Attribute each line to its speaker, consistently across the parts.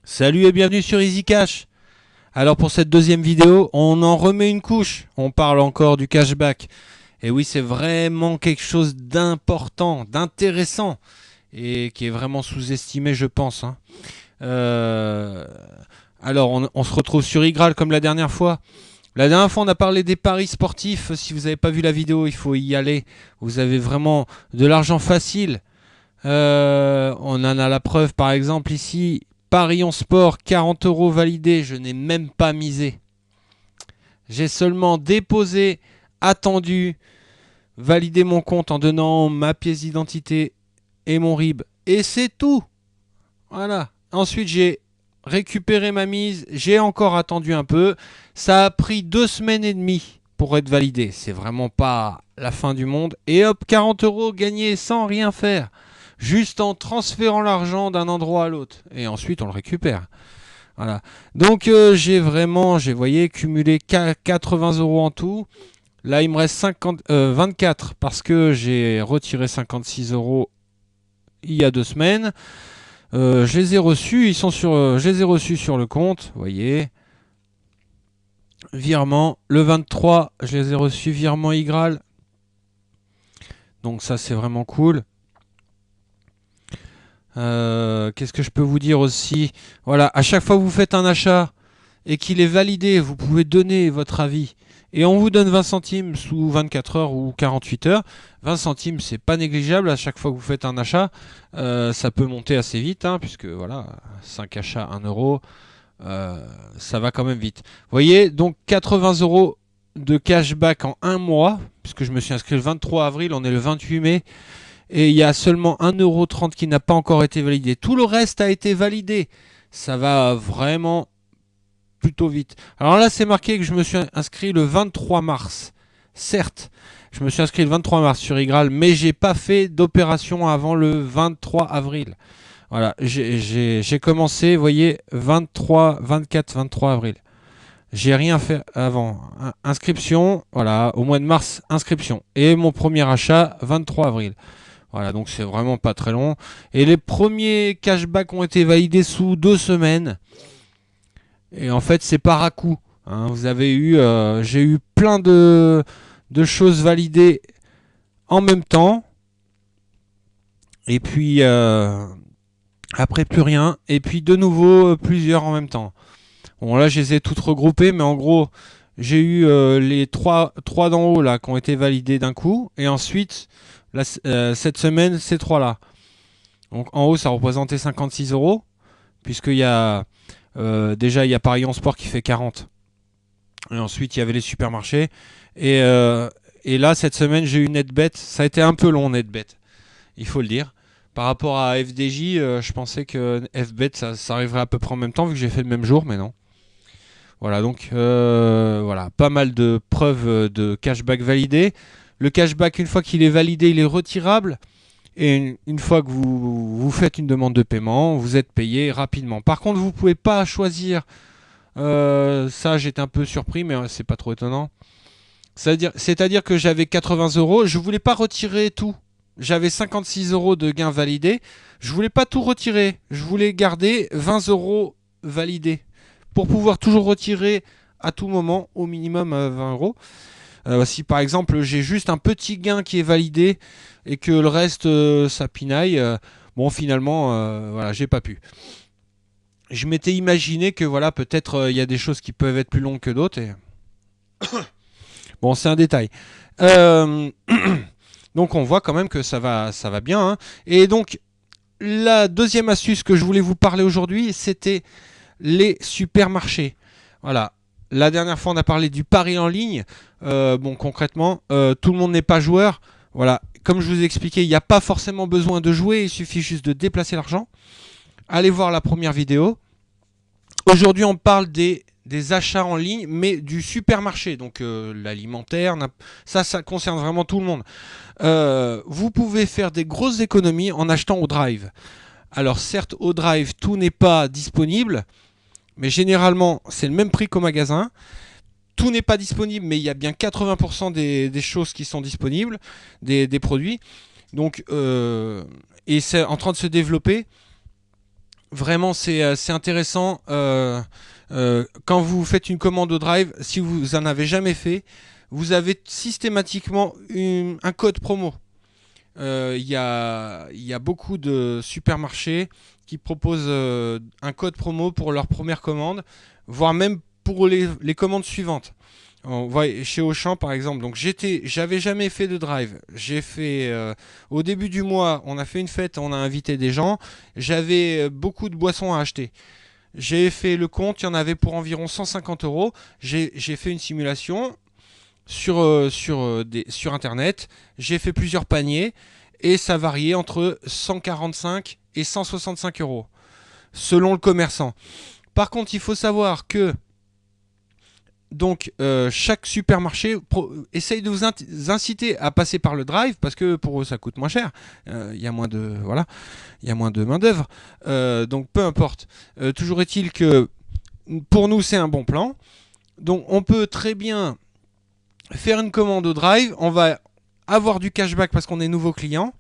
Speaker 1: Salut et bienvenue sur Easy Cash. Alors pour cette deuxième vidéo, on en remet une couche. On parle encore du cashback. Et oui, c'est vraiment quelque chose d'important, d'intéressant et qui est vraiment sous-estimé, je pense, hein. Euh, Alors on se retrouve sur iGral comme la dernière fois. La dernière fois, on a parlé des paris sportifs. Si vous n'avez pas vu la vidéo, il faut y aller. Vous avez vraiment de l'argent facile. On en a la preuve, par exemple, ici. Paris en sport, 40 euros validés. Je n'ai même pas misé. J'ai seulement déposé, attendu, validé mon compte en donnant ma pièce d'identité et mon RIB. Et c'est tout. Voilà. Ensuite, j'ai récupéré ma mise. J'ai encore attendu un peu. Ça a pris 2 semaines et demie pour être validé. C'est vraiment pas la fin du monde. Et hop, 40 euros gagnés sans rien faire. Juste en transférant l'argent d'un endroit à l'autre. Et ensuite, on le récupère. Voilà. Donc, j'ai, voyez, cumulé 80 euros en tout. Là, il me reste 24 parce que j'ai retiré 56 euros il y a 2 semaines. Je les ai reçus, je les ai reçus sur le compte, vous voyez. Virement, le 23, je les ai reçus, virement IGRAL. Donc ça, c'est vraiment cool. Qu'est-ce que je peux vous dire aussi? Voilà, à chaque fois que vous faites un achat et qu'il est validé, vous pouvez donner votre avis. Et on vous donne 20 centimes sous 24 heures ou 48 heures. 20 centimes, c'est pas négligeable à chaque fois que vous faites un achat. Ça peut monter assez vite, hein, puisque voilà, 5 achats, 1 euro, ça va quand même vite. Vous voyez, donc 80 euros de cashback en un mois, puisque je me suis inscrit le 23 avril, on est le 28 mai. Et il y a seulement 1,30 € qui n'a pas encore été validé. Tout le reste a été validé. Ça va vraiment plutôt vite. Alors là, c'est marqué que je me suis inscrit le 23 mars. Certes, je me suis inscrit le 23 mars sur iGral, mais j'ai pas fait d'opération avant le 23 avril. Voilà, j'ai commencé, vous voyez, 23, 24, 23 avril. J'ai rien fait avant. Inscription, voilà, au mois de mars, inscription. Et mon premier achat, 23 avril. Voilà, donc c'est vraiment pas très long. Et les premiers cashbacks ont été validés sous 2 semaines. Et en fait, c'est par à coup, hein. J'ai eu plein de choses validées en même temps. Et puis après plus rien. Et puis de nouveau plusieurs en même temps. Bon là, je les ai toutes regroupées, mais en gros, j'ai eu les trois d'en haut là qui ont été validés d'un coup. Et ensuite, là, cette semaine, ces trois là. Donc en haut, ça représentait 56 euros, puisqu'il y a déjà il y a Paris en sport qui fait 40. Et ensuite il y avait les supermarchés. Et, euh, et là cette semaine j'ai eu NetBet. Ça a été un peu long NetBet, il faut le dire. Par rapport à FDJ, je pensais que FBet ça arriverait à peu près en même temps vu que j'ai fait le même jour, mais non. Voilà, donc voilà, pas mal de preuves de cashback validé. Le cashback, une fois qu'il est validé, il est retirable. Et une fois que vous faites une demande de paiement, vous êtes payé rapidement. Par contre, vous ne pouvez pas choisir. Ça, j'étais un peu surpris, mais c'est pas trop étonnant. C'est-à-dire que j'avais 80 euros, je voulais pas retirer tout. J'avais 56 euros de gains validés. Je voulais pas tout retirer. Je voulais garder 20 euros validés pour pouvoir toujours retirer à tout moment au minimum 20 euros. Si par exemple j'ai juste un petit gain qui est validé et que le reste ça pinaille, bon finalement voilà, j'ai pas pu. Je m'étais imaginé que voilà, peut-être il y a des choses qui peuvent être plus longues que d'autres. Et... bon, c'est un détail. Euh, donc on voit quand même que ça va bien, hein. Et donc la deuxième astuce que je voulais vous parler aujourd'hui, c'était les supermarchés. Voilà. La dernière fois, on a parlé du pari en ligne. Bon, concrètement, tout le monde n'est pas joueur. Voilà. Comme je vous ai expliqué, il n'y a pas forcément besoin de jouer. Il suffit juste de déplacer l'argent. Allez voir la première vidéo. Aujourd'hui, on parle des achats en ligne, mais du supermarché. Donc, l'alimentaire, ça concerne vraiment tout le monde. Vous pouvez faire des grosses économies en achetant au drive. Alors, certes, au drive, tout n'est pas disponible. Mais généralement, c'est le même prix qu'au magasin. Tout n'est pas disponible, mais il y a bien 80% des choses qui sont disponibles, des produits. Donc, et c'est en train de se développer. Vraiment, c'est intéressant. Quand vous faites une commande au Drive, si vous en avez jamais fait, vous avez systématiquement un code promo. Il y a beaucoup de supermarchés qui proposent un code promo pour leur première commande, voire même pour les commandes suivantes. On voit chez Auchan par exemple. Donc j'avais jamais fait de drive. J'ai fait au début du mois, on a fait une fête, on a invité des gens. J'avais beaucoup de boissons à acheter. J'ai fait le compte, il y en avait pour environ 150 euros. J'ai fait une simulation sur Internet. J'ai fait plusieurs paniers et ça variait entre 145 et 165 euros selon le commerçant. Par contre, il faut savoir que donc chaque supermarché essaye de vous inciter à passer par le drive parce que pour eux ça coûte moins cher. Il y a moins de voilà, il y a moins de main d'œuvre. Donc peu importe. Toujours est-il que pour nous c'est un bon plan. Donc on peut très bien faire une commande au drive. On va avoir du cashback parce qu'on est nouveau client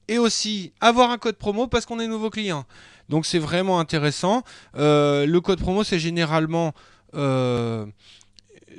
Speaker 1: et aussi avoir un code promo parce qu'on est nouveau client. Donc c'est vraiment intéressant. Le code promo c'est généralement euh,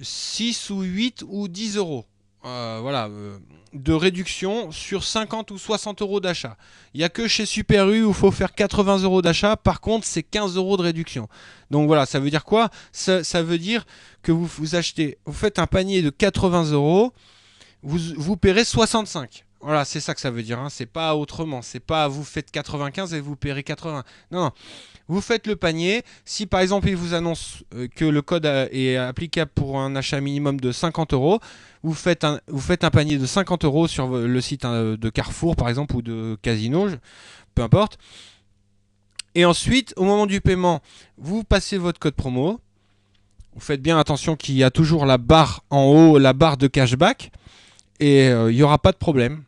Speaker 1: 6 ou 8 ou 10 euros. Voilà, de réduction sur 50 ou 60 euros d'achat. Il n'y a que chez Super U où il faut faire 80 euros d'achat. Par contre, c'est 15 euros de réduction. Donc voilà, ça veut dire quoi? Ça veut dire que vous achetez, vous faites un panier de 80 euros, vous paierez 65. Voilà, c'est ça que ça veut dire. Hein. C'est pas autrement. C'est pas vous faites 95 et vous paierez 80. Non, non. Vous faites le panier. Si par exemple il vous annonce que le code est applicable pour un achat minimum de 50 euros, vous faites un panier de 50 euros sur le site de Carrefour par exemple ou de Casino, peu importe. Et ensuite, au moment du paiement, vous passez votre code promo. Vous faites bien attention qu'il y a toujours la barre en haut, la barre de cashback. Et il n'y aura pas de problème.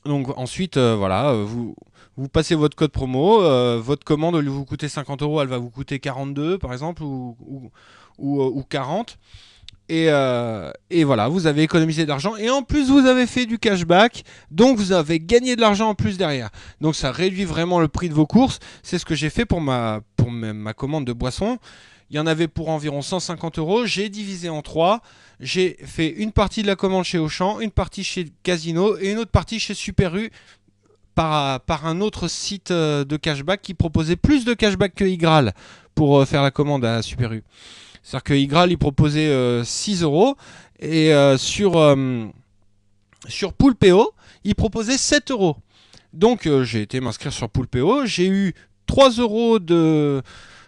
Speaker 1: Donc ensuite, voilà, vous passez votre code promo, votre commande, au lieu de vous coûter 50 euros, elle va vous coûter 42 par exemple, ou 40. Et voilà, vous avez économisé de l'argent et en plus vous avez fait du cashback, donc vous avez gagné de l'argent en plus derrière. Donc ça réduit vraiment le prix de vos courses. C'est ce que j'ai fait pour ma commande de boisson. Il y en avait pour environ 150 euros. J'ai divisé en trois. J'ai fait une partie de la commande chez Auchan, une partie chez Casino et une autre partie chez Super U par un autre site de cashback qui proposait plus de cashback que Igral pour faire la commande à Super U. C'est-à-dire que Igral il proposait 6 euros et sur Poolpeo il proposait 7 euros. Donc j'ai été m'inscrire sur Poolpeo. J'ai eu 3 euros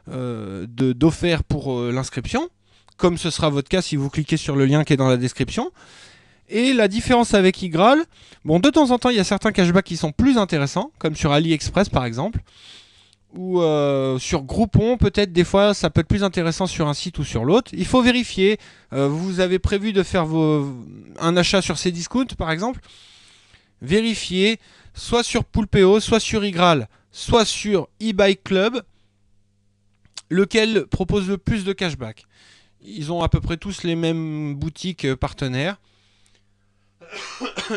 Speaker 1: d'offert pour l'inscription, comme ce sera votre cas si vous cliquez sur le lien qui est dans la description. Et la différence avec Igral, bon, de temps en temps, il y a certains cashbacks qui sont plus intéressants, comme sur AliExpress par exemple, ou sur Groupon, peut-être des fois ça peut être plus intéressant sur un site ou sur l'autre. Il faut vérifier. Vous avez prévu de faire un achat sur Cdiscount par exemple. Vérifiez soit sur Poolpeo, soit sur Igral, soit sur eBay Club, lequel propose le plus de cashback. Ils ont à peu près tous les mêmes boutiques partenaires,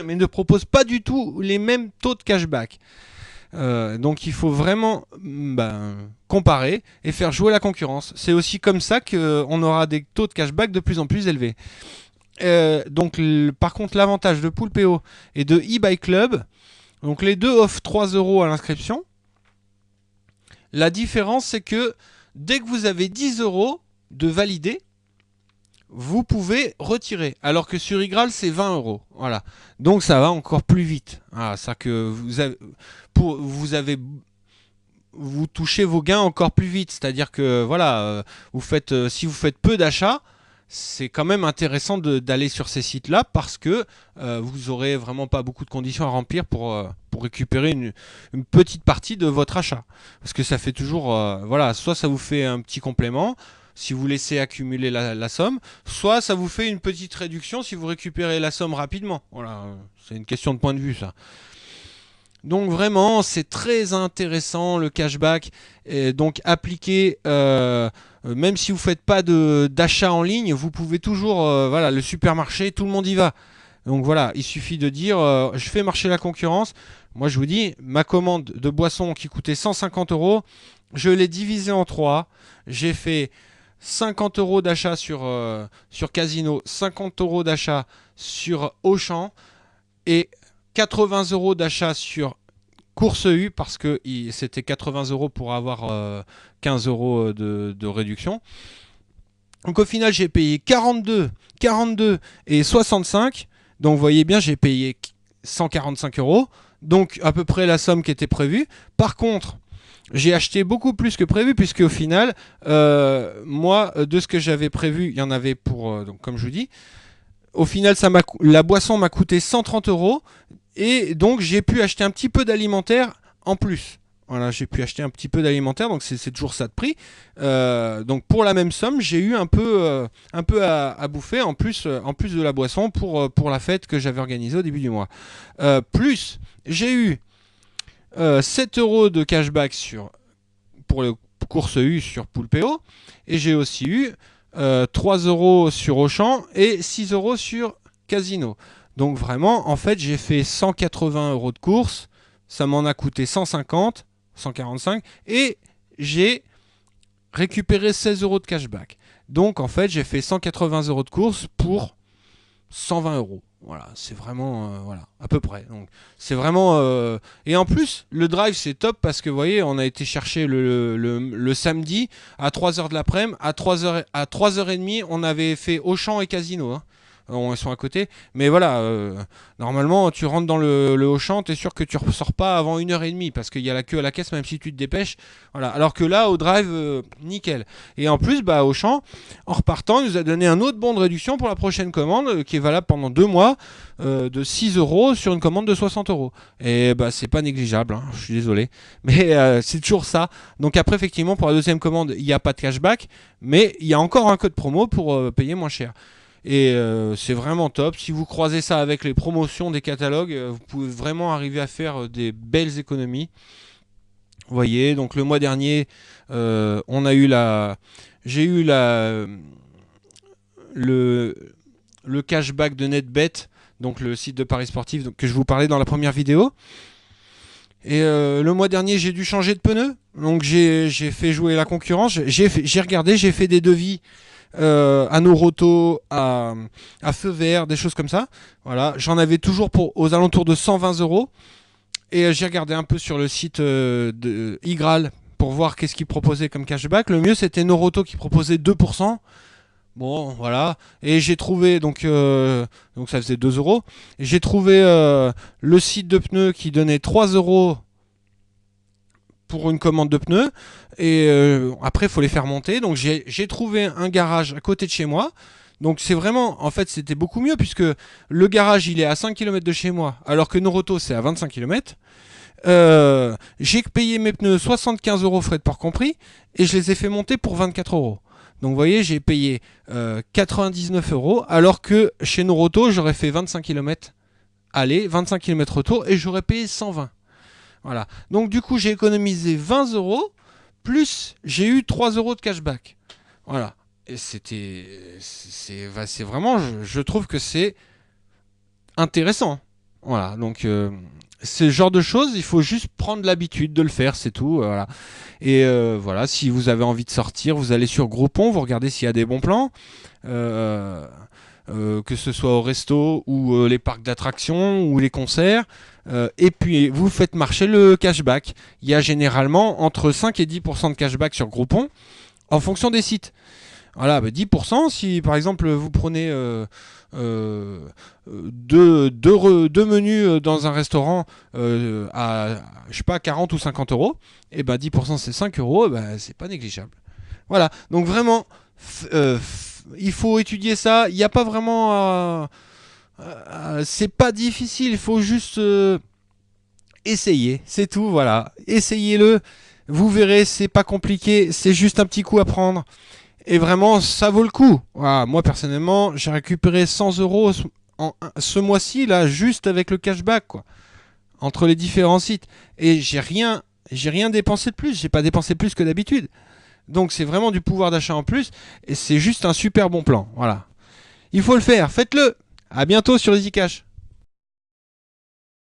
Speaker 1: mais ne proposent pas du tout les mêmes taux de cashback. Donc il faut vraiment comparer et faire jouer la concurrence. C'est aussi comme ça qu'on aura des taux de cashback de plus en plus élevés. Donc par contre l'avantage de Poolpeo et de eBay Club, donc les deux offrent 3 euros à l'inscription. La différence c'est que dès que vous avez 10 euros de validé, vous pouvez retirer. Alors que sur Igral, c'est 20 euros. Voilà. Donc ça va encore plus vite. Voilà, ça que vous touchez vos gains encore plus vite. C'est-à-dire que voilà, si vous faites peu d'achats, c'est quand même intéressant d'aller sur ces sites-là parce que vous aurez vraiment pas beaucoup de conditions à remplir pour récupérer une petite partie de votre achat. Parce que ça fait toujours, voilà, soit ça vous fait un petit complément si vous laissez accumuler la somme, soit ça vous fait une petite réduction si vous récupérez la somme rapidement. Voilà, c'est une question de point de vue ça. Donc vraiment, c'est très intéressant le cashback. Et donc appliqué, même si vous ne faites pas d'achat en ligne, vous pouvez toujours, voilà, le supermarché, tout le monde y va. Donc voilà, il suffit de dire, je fais marcher la concurrence, Moi, je vous dis, ma commande de boisson qui coûtait 150 euros, je l'ai divisée en 3. J'ai fait 50 euros d'achat sur Casino, 50 euros d'achat sur Auchan et 80 euros d'achat sur Course U parce que c'était 80 euros pour avoir 15 euros de réduction. Donc au final, j'ai payé 42 et 65. Donc vous voyez bien, j'ai payé 145 euros. Donc à peu près la somme qui était prévue. Par contre, j'ai acheté beaucoup plus que prévu puisque au final, moi, de ce que j'avais prévu, il y en avait pour, donc comme je vous dis, au final, la boisson m'a coûté 130 euros et donc j'ai pu acheter un petit peu d'alimentaire en plus. Voilà, j'ai pu acheter un petit peu d'alimentaire, donc c'est toujours ça de prix. Donc pour la même somme, j'ai eu un peu à bouffer en plus de la boisson pour la fête que j'avais organisée au début du mois. Plus, j'ai eu 7 euros de cashback pour le course U sur Poulpeo. Et j'ai aussi eu 3 euros sur Auchan et 6 euros sur Casino. Donc vraiment, en fait, j'ai fait 180 euros de course. Ça m'en a coûté 150, 145. Et j'ai récupéré 16 euros de cashback. Donc en fait, j'ai fait 180 euros de course pour 120 euros. Voilà, c'est vraiment voilà, à peu près. Donc c'est vraiment et en plus le drive c'est top parce que vous voyez, on a été chercher le samedi à 3h de l'après-midi, à 3h30, on avait fait Auchan et Casino. Hein. Ils sont à côté, mais voilà, normalement tu rentres dans le Auchan, t'es sûr que tu ressors pas avant 1h30 parce qu'il y a la queue à la caisse même si tu te dépêches. Voilà. Alors que là au drive, nickel. Et en plus, bah Auchan, en repartant, il nous a donné un autre bon de réduction pour la prochaine commande qui est valable pendant 2 mois de 6 euros sur une commande de 60 euros. Et bah c'est pas négligeable, hein, je suis désolé, mais c'est toujours ça. Donc après effectivement pour la deuxième commande, il n'y a pas de cashback, mais il y a encore un code promo pour payer moins cher. Et c'est vraiment top. Si vous croisez ça avec les promotions des catalogues, vous pouvez vraiment arriver à faire des belles économies. Vous voyez, donc le mois dernier, j'ai eu le cashback de NetBet, donc le site de paris sportif que je vous parlais dans la première vidéo. Et le mois dernier, j'ai dû changer de pneu. Donc j'ai fait jouer la concurrence. J'ai regardé, j'ai fait des devis à Noroto, à feu vert, des choses comme ça. Voilà, j'en avais toujours aux alentours de 120 euros. Et j'ai regardé un peu sur le site de Igral pour voir qu'est-ce qu'ils proposaient comme cashback. Le mieux, c'était Noroto qui proposait 2%. Bon, voilà. Et j'ai trouvé, donc ça faisait 2 euros. Et j'ai trouvé le site de pneus qui donnait 3 euros pour une commande de pneus. Et après, il faut les faire monter. Donc j'ai trouvé un garage à côté de chez moi. Donc c'est vraiment, en fait, c'était beaucoup mieux puisque le garage, il est à 5 km de chez moi, alors que Noroto, c'est à 25 km. J'ai payé mes pneus 75 euros frais de port compris et je les ai fait monter pour 24 euros. Donc vous voyez, j'ai payé 99 euros alors que chez Noroto, j'aurais fait 25 km aller, 25 km retour et j'aurais payé 120. Voilà. Donc du coup, j'ai économisé 20 euros plus j'ai eu 3 euros de cashback. Voilà. Et c'est vraiment, je trouve que c'est intéressant. Voilà. Donc c'est le genre de choses, il faut juste prendre l'habitude de le faire, c'est tout. Voilà. Et voilà, si vous avez envie de sortir, vous allez sur Groupon, vous regardez s'il y a des bons plans. Que ce soit au resto ou les parcs d'attractions ou les concerts. Et puis vous faites marcher le cashback. Il y a généralement entre 5 et 10% de cashback sur Groupon en fonction des sites. Voilà, 10%, si par exemple vous prenez deux menus dans un restaurant à je sais pas 40 ou 50 euros, et ben 10% c'est 5 euros, et ben, c'est pas négligeable. Voilà, donc vraiment il faut étudier ça. Il n'y a pas vraiment c'est pas difficile, il faut juste essayer, c'est tout, voilà. Essayez-le, vous verrez, c'est pas compliqué, c'est juste un petit coup à prendre. Et vraiment, ça vaut le coup. Voilà, moi, personnellement, j'ai récupéré 100 euros ce mois-ci, là, juste avec le cashback, quoi. Entre les différents sites. Et j'ai rien dépensé de plus. J'ai pas dépensé plus que d'habitude. Donc, c'est vraiment du pouvoir d'achat en plus. Et c'est juste un super bon plan. Voilà. Il faut le faire. Faites-le. À bientôt sur EasyCash.